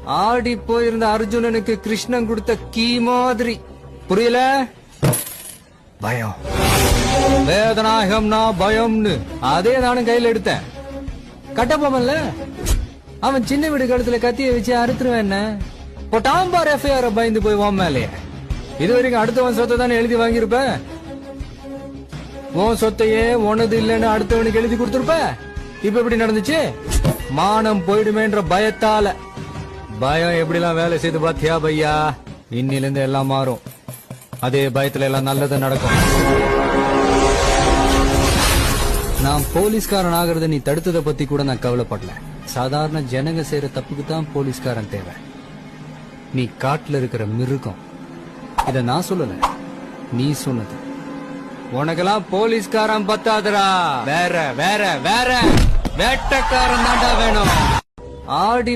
ஆடி போயிருந்த அர்ஜுனனுக்கு கிருஷ்ணன் கொடுத்த கீ மாதிரி. புரியல? பயம். வேதனாகம்னா பயம்னு அதே நானும் கையில எடுத்தேன். கட்டப்போமல்ல, அவன் சின்ன வீடு கழுத்துல கத்திய வச்சு அறுத்துருவேன். என்ன பொட்டாம்பார் எஃப்ஐஆர் பயந்து போய் வான் மேலே. இது வரைக்கும் அடுத்தவன் சொத்தை தானே எழுதி வாங்கியிருப்ப. உன் சொத்தையே உனது இல்லன்னு அடுத்தவனுக்கு எழுதி கொடுத்திருப்ப. இப்ப எப்படி நடந்துச்சு? மானம் போயிடுமேன்ற பயத்தால. பயம் எப்படிலாம் வேலை செய்து பாத்தியா பையா? இன்னில இருந்து எல்லாம் மாறும். அதே பயத்துல எல்லாம் நல்லது நடக்கும். நான் போலீஸ்காரன் ஆகிறத நீ தடுத்ததை பத்தி கூட நான் கவலைப்படல. சாதாரண ஜனங்க செய்யற தப்புக்கு தான் போலீஸ்காரன் தேவை. நீ காட்டுல இருக்கிற மிருகம். இத நான் சொல்லல, நீ சொன்னது. உனக்கெல்லாம் போலீஸ்காரன் பத்தாதரா. வேற வேற வேற வேட்டக்காரன் தாண்டா வேணும். ஆடி